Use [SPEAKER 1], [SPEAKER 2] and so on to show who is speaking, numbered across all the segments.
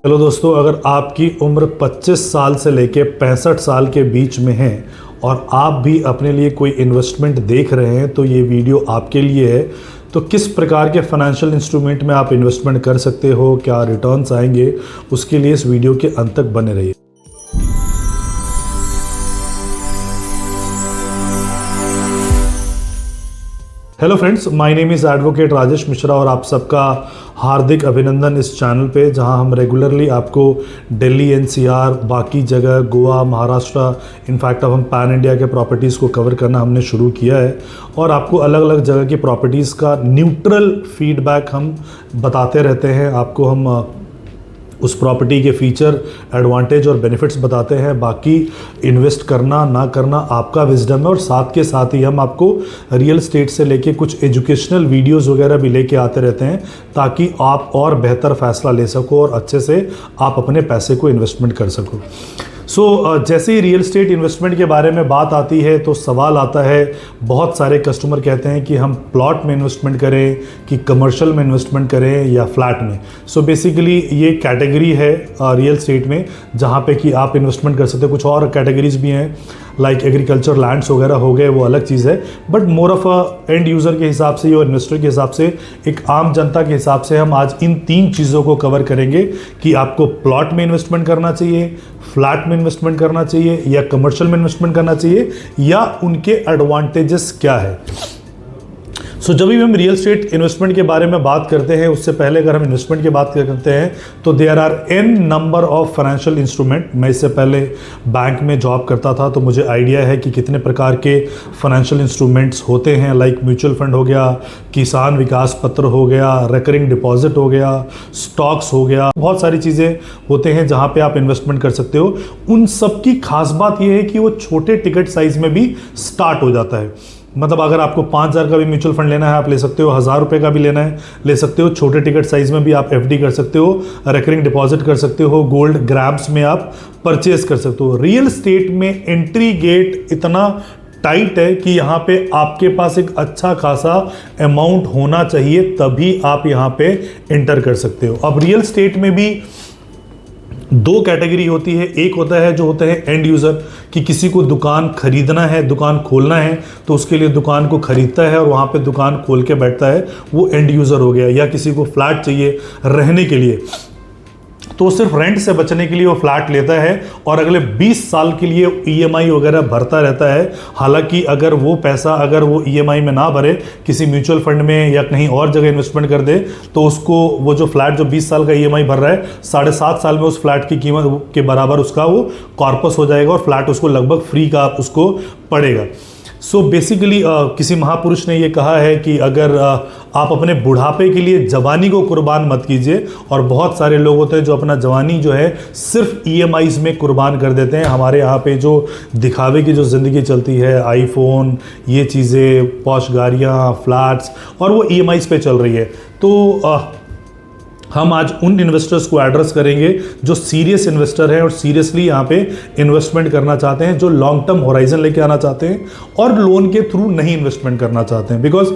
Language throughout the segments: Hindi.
[SPEAKER 1] हेलो दोस्तों, अगर आपकी उम्र 25 साल से लेके 65 साल के बीच में है और आप भी अपने लिए कोई इन्वेस्टमेंट देख रहे हैं तो ये वीडियो आपके लिए है। तो किस प्रकार के फाइनेंशियल इंस्ट्रूमेंट में आप इन्वेस्टमेंट कर सकते हो, क्या रिटर्न्स आएंगे, उसके लिए इस वीडियो के अंत तक बने रहिए। Hello friends, my name is advocate Rajesh Mishra और आप सबका हार्दिक अभिनंदन इस चैनल पे, जहां हम रेगुलरली आपको दिल्ली, एनसीआर, बाकी जगह, गोवा, महाराष्ट्र, इनफैक्ट अब हम पैन इंडिया के प्रॉपर्टीज़ को कवर करना हमने शुरू किया है और आपको अलग अलग जगह की प्रॉपर्टीज़ का न्यूट्रल फीडबैक हम बताते रहते हैं। आपको हम उस प्रॉपर्टी के फीचर, एडवांटेज और बेनिफिट्स बताते हैं। बाकी इन्वेस्ट करना ना करना आपका विजडम है और साथ के साथ ही हम आपको रियल एस्टेट से लेके कुछ एजुकेशनल वीडियोस वगैरह भी लेके आते रहते हैं ताकि आप और बेहतर फैसला ले सको और अच्छे से आप अपने पैसे को इन्वेस्टमेंट कर सको। जैसे ही रियल एस्टेट इन्वेस्टमेंट के बारे में बात आती है तो सवाल आता है, बहुत सारे कस्टमर कहते हैं कि हम प्लॉट में इन्वेस्टमेंट करें कि कमर्शियल में इन्वेस्टमेंट करें या फ्लैट में। बेसिकली ये कैटेगरी है रियल एस्टेट में जहाँ पे कि आप इन्वेस्टमेंट कर सकते हो। कुछ और कैटेगरीज भी हैं लाइक एग्रीकल्चर लैंड्स वगैरह हो गए, वो अलग चीज़ है, but more of a end user के हिसाब से और इन्वेस्टर के हिसाब से, एक आम जनता के हिसाब से हम आज इन 3 चीज़ों को कवर करेंगे कि आपको प्लॉट में इन्वेस्टमेंट करना चाहिए, फ्लैट में इन्वेस्टमेंट करना चाहिए या कमर्शियल में इन्वेस्टमेंट करना चाहिए या उनके एडवांटेजेस क्या है। जब भी हम रियल एस्टेट इन्वेस्टमेंट के बारे में बात करते हैं, उससे पहले अगर हम इन्वेस्टमेंट की बात करते हैं तो there are an number of financial instrument. मैं इससे पहले बैंक में जॉब करता था तो मुझे आइडिया है कि कितने प्रकार के फाइनेंशियल इंस्ट्रूमेंट्स होते हैं, लाइक म्यूचुअल फंड हो गया, किसान विकास पत्र हो गया, रिकरिंग डिपॉजिट हो गया, स्टॉक्स हो गया, बहुत सारी चीज़ें होते हैं जहाँ पे आप इन्वेस्टमेंट कर सकते हो। उन सब की खास बात यह है कि वो छोटे टिकट साइज में भी स्टार्ट हो जाता है। मतलब अगर आपको 5,000 का भी म्यूचुअल फंड लेना है आप ले सकते हो, 1,000 रुपये का भी लेना है ले सकते हो, छोटे टिकट साइज में भी आप एफडी कर सकते हो, रिकरिंग डिपॉजिट कर सकते हो, गोल्ड ग्राम्स में आप परचेज कर सकते हो। रियल एस्टेट में एंट्री गेट इतना टाइट है कि यहाँ पे आपके पास एक अच्छा खासा अमाउंट होना चाहिए तभी आप यहाँ पे एंटर कर सकते हो। अब रियल एस्टेट में भी 2 कैटेगरी होती है। एक होता है जो होता है एंड यूज़र, कि किसी को दुकान खरीदना है, दुकान खोलना है तो उसके लिए दुकान को खरीदता है और वहाँ पे दुकान खोल के बैठता है, वो एंड यूज़र हो गया। या किसी को फ्लैट चाहिए रहने के लिए तो सिर्फ रेंट से बचने के लिए वो फ्लैट लेता है और अगले 20 साल के लिए ईएमआई वगैरह भरता रहता है। हालांकि अगर वो पैसा अगर वो ईएमआई में ना भरे, किसी म्यूचुअल फंड में या कहीं और जगह इन्वेस्टमेंट कर दे तो उसको वो जो फ्लैट जो 20 साल का ईएमआई भर रहा है, 7.5 साल में उस फ्लैट की कीमत के बराबर उसका वो कॉर्पस हो जाएगा और फ्लैट उसको लगभग फ्री का उसको पड़ेगा। बेसिकली किसी महापुरुष ने ये कहा है कि अगर आप अपने बुढ़ापे के लिए जवानी को कुर्बान मत कीजिए, और बहुत सारे लोग होते हैं जो अपना जवानी जो है सिर्फ ईएमआईज में कुर्बान कर देते हैं। हमारे यहाँ पे जो दिखावे की जो ज़िंदगी चलती है, आईफोन, ये चीज़ें, पॉश गाड़ियाँ, फ्लैट्स, और वो ईएमआईज पे चल रही है। तो हम आज उन इन्वेस्टर्स को एड्रेस करेंगे जो सीरियस इन्वेस्टर हैं और सीरियसली यहाँ पे इन्वेस्टमेंट करना चाहते हैं, जो लॉन्ग टर्म होराइजन लेके आना चाहते हैं और लोन के थ्रू नहीं इन्वेस्टमेंट करना चाहते हैं। बिकॉज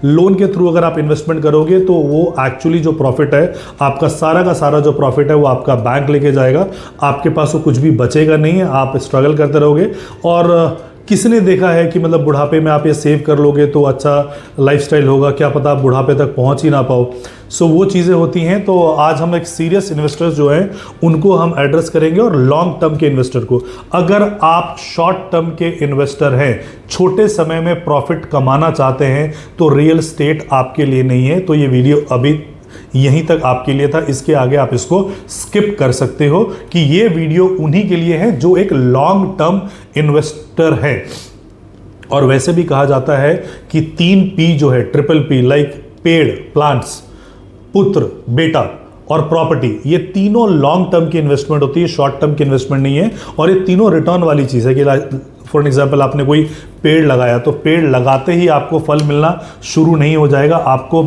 [SPEAKER 1] लोन के थ्रू अगर आप इन्वेस्टमेंट करोगे तो वो एक्चुअली जो प्रॉफिट है, आपका सारा का सारा जो प्रॉफिट है वो आपका बैंक लेके जाएगा, आपके पास वो कुछ भी बचेगा नहीं है, आप स्ट्रगल करते रहोगे। और किसने देखा है कि मतलब बुढ़ापे में आप ये सेव कर लोगे तो अच्छा लाइफस्टाइल होगा, क्या पता आप बुढ़ापे तक पहुंच ही ना पाओ। वो चीज़ें होती हैं। तो आज हम एक सीरियस इन्वेस्टर्स जो हैं उनको हम एड्रेस करेंगे और लॉन्ग टर्म के इन्वेस्टर को। अगर आप शॉर्ट टर्म के इन्वेस्टर हैं, छोटे समय में प्रॉफिट कमाना चाहते हैं तो रियल एस्टेट आपके लिए नहीं है। तो ये वीडियो अभी यहीं तक आपके लिए था, इसके आगे आप इसको स्किप कर सकते हो कि ये वीडियो उन्हीं के लिए है जो एक लॉन्ग टर्म इन्वेस्टर है। और वैसे भी कहा जाता है कि 3P जो है, ट्रिपल P, लाइक पेड़, प्लांट्स, पुत्र, बेटा और प्रॉपर्टी, ये तीनों लॉन्ग टर्म की इन्वेस्टमेंट होती है, शॉर्ट टर्म की इन्वेस्टमेंट नहीं है। और ये तीनों रिटर्न वाली चीज़ है कि फॉर एग्जाम्पल आपने कोई पेड़ लगाया तो पेड़ लगाते ही आपको फल मिलना शुरू नहीं हो जाएगा, आपको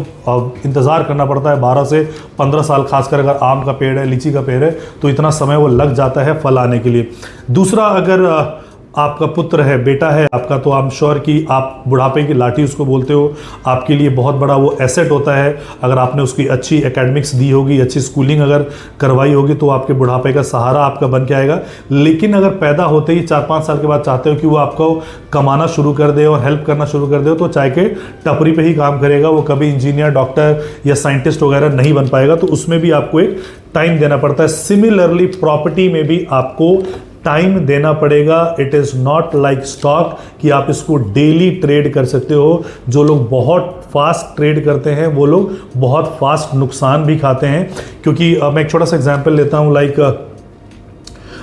[SPEAKER 1] इंतज़ार करना पड़ता है 12 से 15 साल। खासकर अगर आम का पेड़ है, लीची का पेड़ है तो इतना समय वो लग जाता है फल आने के लिए। दूसरा, अगर आपका पुत्र है, बेटा है आपका, तो आई एम श्योर कि आप बुढ़ापे की लाठी उसको बोलते हो, आपके लिए बहुत बड़ा वो एसेट होता है। अगर आपने उसकी अच्छी एकेडमिक्स दी होगी, अच्छी स्कूलिंग अगर करवाई होगी, तो आपके बुढ़ापे का सहारा आपका बन के आएगा। लेकिन अगर पैदा होते ही 4-5 साल के बाद चाहते हो कि वो आपको कमाना शुरू कर दे और हेल्प करना शुरू कर दे, तो चाय के टपरी पे ही काम करेगा, वो कभी इंजीनियर, डॉक्टर या साइंटिस्ट वगैरह नहीं बन पाएगा। तो उसमें भी आपको एक टाइम देना पड़ता है। सिमिलरली प्रॉपर्टी में भी आपको टाइम देना पड़ेगा। It is not like stock कि आप इसको डेली ट्रेड कर सकते हो। जो लोग बहुत फास्ट ट्रेड करते हैं वो लोग बहुत फास्ट नुकसान भी खाते हैं। क्योंकि मैं एक छोटा सा एग्जांपल लेता हूं, लाइक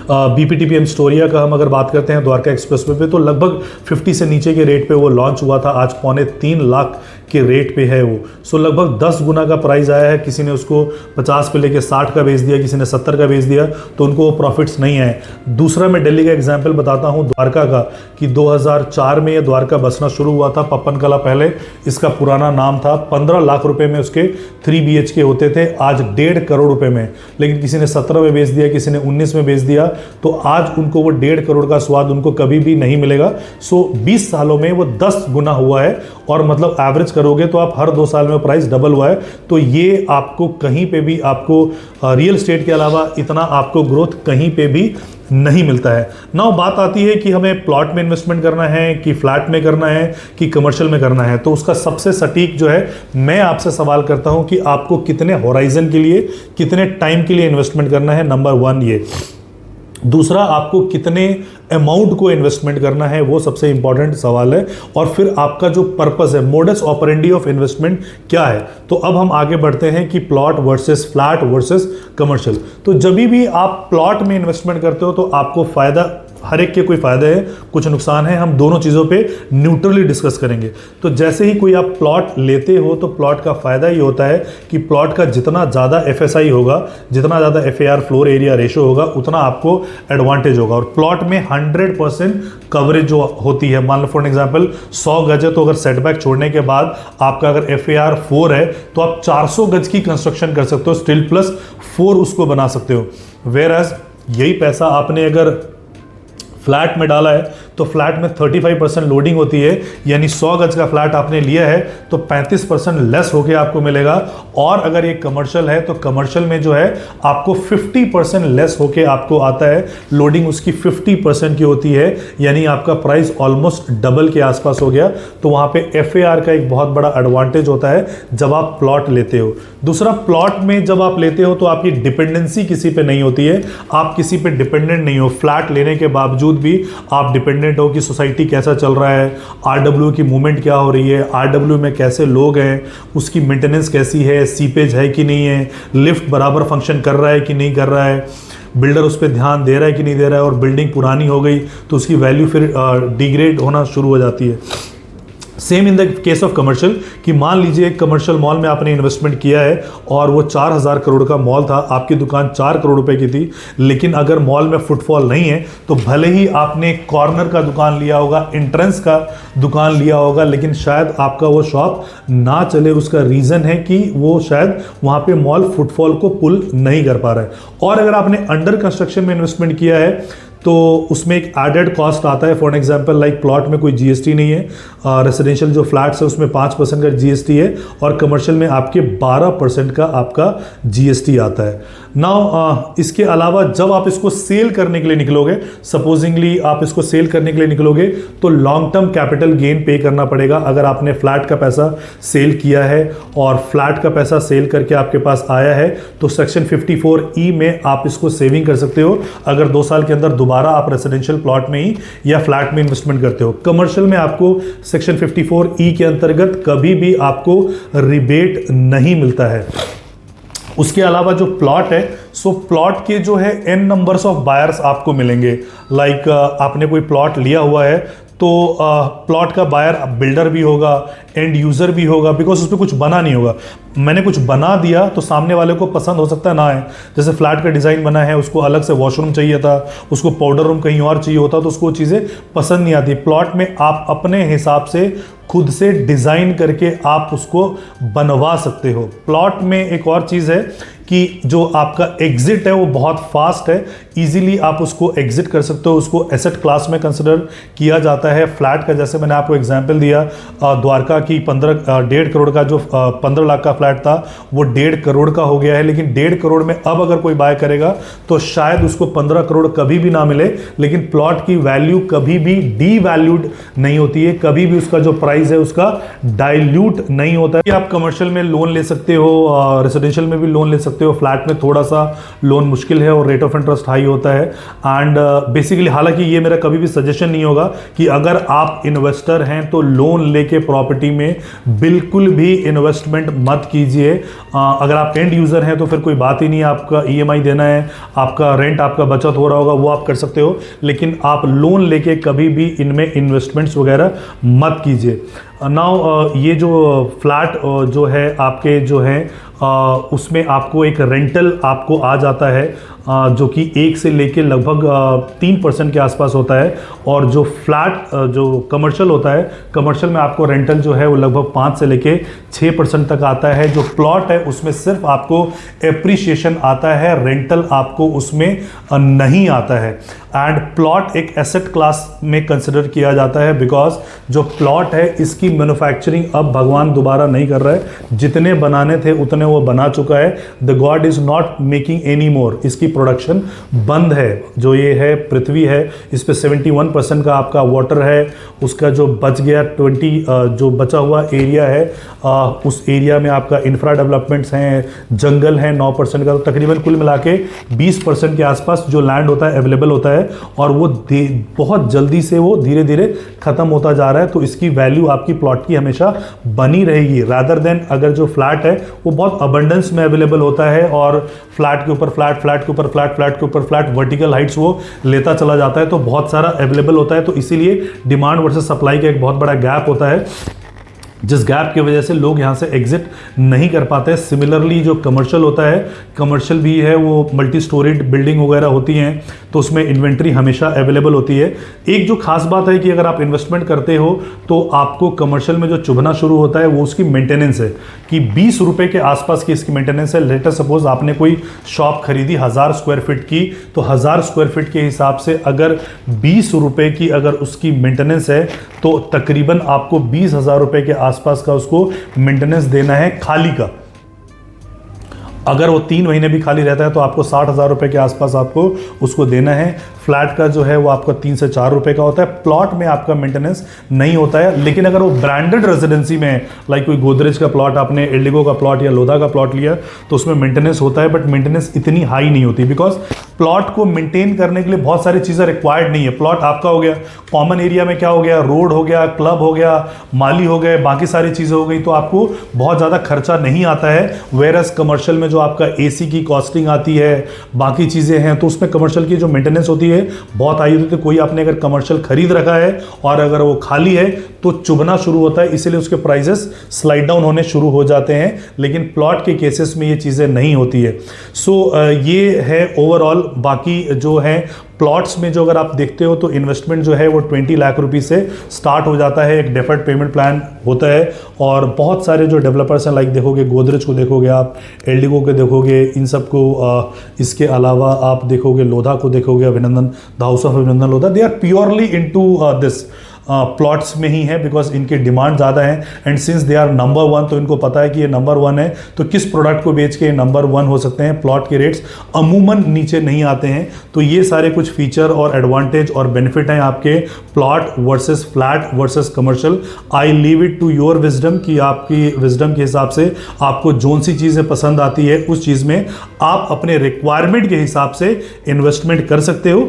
[SPEAKER 1] बीपीटीपीएम स्टोरिया का हम अगर बात करते हैं द्वारका एक्सप्रेसवे पे, तो लगभग 50 से नीचे के रेट पे वो लॉन्च हुआ था। आज 2.25 लाख के रेट पे है वो। सो लगभग 10 गुना का प्राइस आया है। किसी ने उसको 50 पे लेके 60 का बेच दिया, किसी ने 70 का बेच दिया, तो उनको वो प्रॉफिट्स नहीं आए। दूसरा मैं दिल्ली का एग्जाम्पल बताता हूँ द्वारका का, कि 2004 में ये द्वारका बसना शुरू हुआ था। पप्पन कला पहले इसका पुराना नाम था। 15 लाख रुपए में उसके 3 BHK होते थे, आज 1.5 करोड़ रुपए में। लेकिन किसी ने 17 में बेच दिया, किसी ने 19 में बेच दिया, तो आज उनको वो 1.5 करोड़ का स्वाद उनको कभी भी नहीं मिलेगा। सो 20 सालों में वो 10 गुना हुआ है। और मतलब एवरेज करोगे तो आप हर 2 साल में प्राइस डबल हुआ है। तो ये आपको कहीं पे भी, आपको रियल एस्टेट के अलावा इतना आपको ग्रोथ कहीं पे भी नहीं मिलता है। नाउ बात आती है कि हमें प्लॉट में इन्वेस्टमेंट करना है कि फ्लैट में करना है कि कमर्शियल में करना है। तो उसका सबसे सटीक जो है, मैं आपसे सवाल करता हूं कि आपको कितने होराइजन के लिए, कितने टाइम के लिए इन्वेस्टमेंट करना है, नंबर 1 ये। दूसरा, आपको कितने अमाउंट को इन्वेस्टमेंट करना है, वो सबसे इंपॉर्टेंट सवाल है। और फिर आपका जो पर्पस है, मोडस ऑपरेंडी ऑफ इन्वेस्टमेंट क्या है। तो अब हम आगे बढ़ते हैं कि plot versus flat versus commercial. तो जब भी आप प्लॉट में इन्वेस्टमेंट करते हो तो आपको फायदा, हर एक के कोई फायदे हैं, कुछ नुकसान है। हम दोनों चीज़ों पे न्यूट्रली डिस्कस करेंगे। तो जैसे ही कोई आप प्लॉट लेते हो तो प्लॉट का फायदा ये होता है कि प्लॉट का जितना ज़्यादा FSI होगा, जितना ज़्यादा FAR फ्लोर एरिया रेशो होगा, उतना आपको एडवांटेज होगा। और प्लॉट में 100% कवरेज जो होती है, मान लो फॉर एग्जाम्पल 100 गज है, तो अगर सेटबैक छोड़ने के बाद आपका अगर FAR 4 है, तो आप 400 गज की कंस्ट्रक्शन कर सकते हो, स्टिल +4 उसको बना सकते हो। वेयर एज यही पैसा आपने अगर फ्लैट में डाला है तो फ्लैट में 35% लोडिंग होती है, यानी 100 गज का फ्लैट आपने लिया है तो 35% लेस होके आपको मिलेगा। और अगर ये कमर्शियल है तो कमर्शियल में जो है आपको 50% लेस होके आपको आता है। लोडिंग उसकी 50% की होती है, यानी आपका प्राइस ऑलमोस्ट डबल के आसपास हो गया। तो वहां पे FAR का एक बहुत बड़ा एडवांटेज होता है जब आप प्लॉट लेते हो। दूसरा, प्लॉट में जब आप लेते हो तो आपकी डिपेंडेंसी किसी पे नहीं होती है, आप किसी पे डिपेंडेंट नहीं हो। फ्लैट लेने के बावजूद भी आप डिपेंडेंट हो कि सोसाइटी कैसा चल रहा है, RW की मूवमेंट क्या हो रही है, RW में कैसे लोग हैं, उसकी मेंटेनेंस कैसी है, सीपेज है कि नहीं है, लिफ्ट बराबर फंक्शन कर रहा है कि नहीं कर रहा है, बिल्डर उस पर ध्यान दे रहा है कि नहीं दे रहा है। और बिल्डिंग पुरानी हो गई तो उसकी वैल्यू फिर डिग्रेड होना शुरू हो जाती है। Same in the case of commercial, कि मान लीजिए एक कमर्शियल मॉल में आपने इन्वेस्टमेंट किया है और वो 4000 करोड़ का मॉल था, आपकी दुकान 4 करोड़ रुपए की थी। लेकिन अगर मॉल में फुटफॉल नहीं है तो भले ही आपने कॉर्नर का दुकान लिया होगा, एंट्रेंस का दुकान लिया होगा, लेकिन शायद आपका वो शॉप ना चले। उसका रीज़न है कि वो शायद वहाँ पे मॉल फुटफॉल को पुल नहीं कर पा रहा है। और अगर आपने अंडर कंस्ट्रक्शन में इन्वेस्टमेंट किया है तो उसमें एक एडेड कॉस्ट आता है। फॉर एग्जांपल लाइक प्लॉट में कोई GST नहीं है, रेसिडेंशियल जो फ्लैट्स है उसमें 5% का GST है, और कमर्शियल में आपके 12% का आपका GST आता है। नाउ इसके अलावा जब आप इसको सेल करने के लिए निकलोगे, सपोजिंगली आप इसको सेल करने के लिए निकलोगे, तो लॉन्ग टर्म कैपिटल गेन पे करना पड़ेगा। अगर आपने फ्लैट का पैसा सेल किया है और फ्लैट का पैसा सेल करके आपके पास आया है, तो सेक्शन 54E में आप इसको सेविंग कर सकते हो। अगर 2 साल के अंदर दोबारा आप रेसिडेंशियल प्लॉट में ही या फ्लैट में इन्वेस्टमेंट करते हो। कमर्शियल में आपको सेक्शन 54E के अंतर्गत कभी भी आपको रिबेट नहीं मिलता है। उसके अलावा जो प्लॉट है, सो प्लॉट के जो है n नंबर्स ऑफ बायर्स आपको मिलेंगे। लाइक आपने कोई प्लॉट लिया हुआ है तो प्लॉट का बायर बिल्डर भी होगा, एंड यूज़र भी होगा, बिकॉज उस पर कुछ बना नहीं होगा। मैंने कुछ बना दिया तो सामने वाले को पसंद हो सकता है ना है। जैसे फ्लैट का डिज़ाइन बना है, उसको अलग से वॉशरूम चाहिए था, उसको पाउडर रूम कहीं और चाहिए होता, तो उसको चीज़ें पसंद नहीं आती। प्लॉट में आप अपने हिसाब से खुद से डिज़ाइन करके आप उसको बनवा सकते हो। प्लॉट में एक और चीज़ है कि जो आपका एग्जिट है वो बहुत फास्ट है, इजीली आप उसको एग्जिट कर सकते हो, उसको एसेट क्लास में कंसिडर किया जाता है। फ्लैट का जैसे मैंने आपको एग्जांपल दिया, द्वारका की 1.5 करोड़ का जो 15 लाख का फ्लैट था वो 1.5 करोड़ का हो गया है, लेकिन 1.5 करोड़ में अब अगर कोई बाय करेगा तो शायद उसको 15 करोड़ कभी भी ना मिले, लेकिन प्लॉट की वैल्यू कभी भी डीवैल्यूड नहीं होती है, कभी भी उसका जो प्राइस है उसका डाइल्यूट नहीं होता है। आप कमर्शियल में लोन ले सकते हो, रेसिडेंशियल में भी लोन ले सकते हो, फ्लैट में थोड़ा सा लोन मुश्किल है और रेट ऑफ इंटरेस्ट हाई होता है। एंड बेसिकली हालांकि ये मेरा कभी भी सजेशन नहीं होगा कि अगर आप इन्वेस्टर हैं तो लोन लेके प्रॉपर्टी में बिल्कुल भी इन्वेस्टमेंट मत कीजिए। अगर आप एंड यूजर हैं तो फिर कोई बात ही नहीं, आपका ईएमआई देना है, आपका रेंट आपका बचत हो रहा होगा, वो आप कर सकते हो, लेकिन आप लोन लेके कभी भी इनमें इन्वेस्टमेंट्स वगैरह मत कीजिए। नाउ ये जो फ्लैट जो है आपके जो है उसमें आपको एक रेंटल आपको आ जाता है जो कि 1 से लेके लगभग 3% के आसपास होता है, और जो फ्लैट जो कमर्शियल होता है, कमर्शियल में आपको रेंटल जो है वो लगभग 5 से लेके 6% तक आता है। जो प्लॉट है उसमें सिर्फ आपको एप्रिसिएशन आता है, रेंटल आपको उसमें नहीं आता है। एंड प्लॉट एक एसेट क्लास में कंसिडर किया जाता है बिकॉज जो प्लॉट है इसकी मैन्युफैक्चरिंग अब भगवान दोबारा नहीं कर रहा है, जितने बनाने थे उतने वो बना चुका है। The God is not making any more, इसकी प्रोडक्शन बंद है। जो ये है पृथ्वी है, इस पे 71% का आपका वाटर है, उसका जो बच गया 20 जो बचा हुआ एरिया है उस एरिया में आपका इंफ्रा डेवलपमेंट्स हैं, जंगल है 9% का, तो तकरीबन कुल मिला के 20% के आसपास जो लैंड होता है अवेलेबल होता है, और वो बहुत जल्दी से वो धीरे धीरे खत्म होता जा रहा है। तो इसकी वैल्यू आपकी प्लॉट की हमेशा बनी रहेगी, रादर देन अगर जो फ्लैट है वो बहुत अबंडेंस में अवेलेबल होता है और फ्लैट के ऊपर फ्लैट, फ्लैट के ऊपर फ्लैट, फ्लैट के ऊपर फ्लैट, वर्टिकल हाइट्स वो लेता चला जाता है, तो बहुत सारा अवेलेबल होता है। तो इसीलिए डिमांड वर्सेस सप्लाई का एक बहुत बड़ा गैप होता है, जिस गैप की वजह से लोग यहाँ से एग्जिट नहीं कर पाते। सिमिलरली जो कमर्शियल होता है, कमर्शियल भी है वो मल्टी स्टोरीड बिल्डिंग वगैरह होती हैं, तो उसमें इन्वेंट्री हमेशा अवेलेबल होती है। एक जो खास बात है कि अगर आप इन्वेस्टमेंट करते हो तो आपको कमर्शियल में जो चुभना शुरू होता है वो उसकी मेंटेनेंस है, कि 20 रुपये के आसपास की इसकी मेंटेनेंस है। लेटर सपोज आपने कोई शॉप खरीदी 1000 स्क्वायर फीट की, तो 1000 स्क्वायर फीट के हिसाब से अगर 20 रुपये की अगर उसकी मेंटेनेंस है तो तकरीबन आपको 20,000 रुपये के आसपास का उसको मेंटेनेंस देना है खाली का। अगर वो 3 महीने भी खाली रहता है तो आपको 60,000 रुपये के आसपास आपको उसको देना है। फ्लैट का जो है वो आपका 3 से 4 रुपये का होता है। प्लॉट में आपका मेंटेनेंस नहीं होता है, लेकिन अगर वो ब्रांडेड रेजिडेंसी में है, लाइक कोई गोदरेज का प्लॉट, आपने एल्डिगो का प्लॉट या लोधा का प्लॉट लिया, तो उसमें मेंटेनेंस होता है, बट मेंटेनेंस इतनी हाई नहीं होती, बिकॉज प्लॉट को मेंटेन करने के लिए बहुत सारी चीज़ें रिक्वायर्ड नहीं है। प्लॉट आपका हो गया, कॉमन एरिया में क्या हो गया, रोड हो गया, क्लब हो गया, माली हो गए, बाकी सारी चीज़ें हो गई, तो आपको बहुत ज़्यादा खर्चा नहीं आता है। वेरएस कमर्शियल में जो आपका एसी की कॉस्टिंग आती है, बाकी चीज़ें हैं, तो उसमें कमर्शियल की जो मेंटेनेंस होती है बहुत आई होती है। कोई आपने अगर कमर्शियल खरीद रखा है और अगर वो खाली है तो चुभना शुरू होता है, इसीलिए उसके प्राइसेस स्लाइड डाउन होने शुरू हो जाते हैं, लेकिन प्लॉट के केसेस में ये चीज़ें नहीं होती है। सो ये है ओवरऑल। बाकी जो है प्लॉट्स में जो अगर आप देखते हो तो इन्वेस्टमेंट जो है वो 20 लाख रुपए से स्टार्ट हो जाता है, एक डेफर्ड पेमेंट प्लान होता है, और बहुत सारे जो डेवलपर्स हैं, लाइक देखोगे गोदरेज को देखोगे आप, एल्डिगो को देखोगे, इन सब को, इसके अलावा आप देखोगे लोधा को देखोगे, अभिनंदन, the house of Abhinandan Lodha, they are purely into this plots में ही है, बिकॉज इनके डिमांड ज़्यादा है, and since they are number 1, तो इनको पता है कि ये नंबर 1 है, तो किस प्रोडक्ट को बेच के नंबर 1 हो सकते हैं। प्लॉट के रेट्स अमूमन नीचे नहीं आते हैं। तो ये सारे कुछ फीचर और एडवांटेज और बेनिफिट हैं आपके plot versus flat versus commercial. I leave it to your wisdom, कि आपकी विजडम के हिसाब से आपको जोन सी चीज़ें पसंद आती है उस चीज़ में आप अपने रिक्वायरमेंट के हिसाब से इन्वेस्टमेंट कर सकते हो।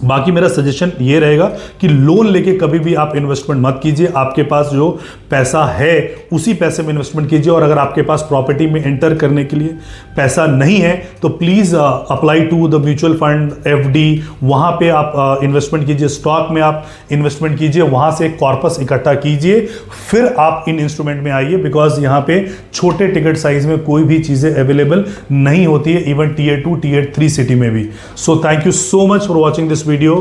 [SPEAKER 1] बाकी मेरा सजेशन ये रहेगा कि लोन लेके कभी भी आप इन्वेस्टमेंट मत कीजिए। आपके पास जो पैसा है उसी पैसे में इन्वेस्टमेंट कीजिए, और अगर आपके पास प्रॉपर्टी में एंटर करने के लिए पैसा नहीं है तो please apply to the mutual fund, FD, वहाँ पे आप इन्वेस्टमेंट कीजिए, स्टॉक में आप इन्वेस्टमेंट कीजिए, वहाँ से कॉर्पस इकट्ठा कीजिए, फिर आप इन इंस्ट्रूमेंट में आइए, बिकॉज यहाँ पे छोटे टिकट साइज में कोई भी चीज़ें अवेलेबल नहीं होती है, इवन Tier 2, Tier 3 सिटी में भी। So thank you so much for watching this video.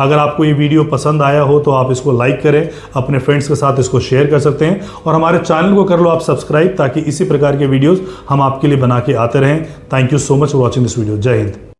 [SPEAKER 1] अगर आपको ये वीडियो पसंद आया हो तो आप इसको लाइक करें, अपने फ्रेंड्स के साथ इसको शेयर कर सकते हैं, और हमारे हमारे चैनल को कर लो आप सब्सक्राइब, ताकि इसी प्रकार के वीडियोस हम आपके लिए बना के आते रहें। Thank you so much for watching this video. जय हिंद।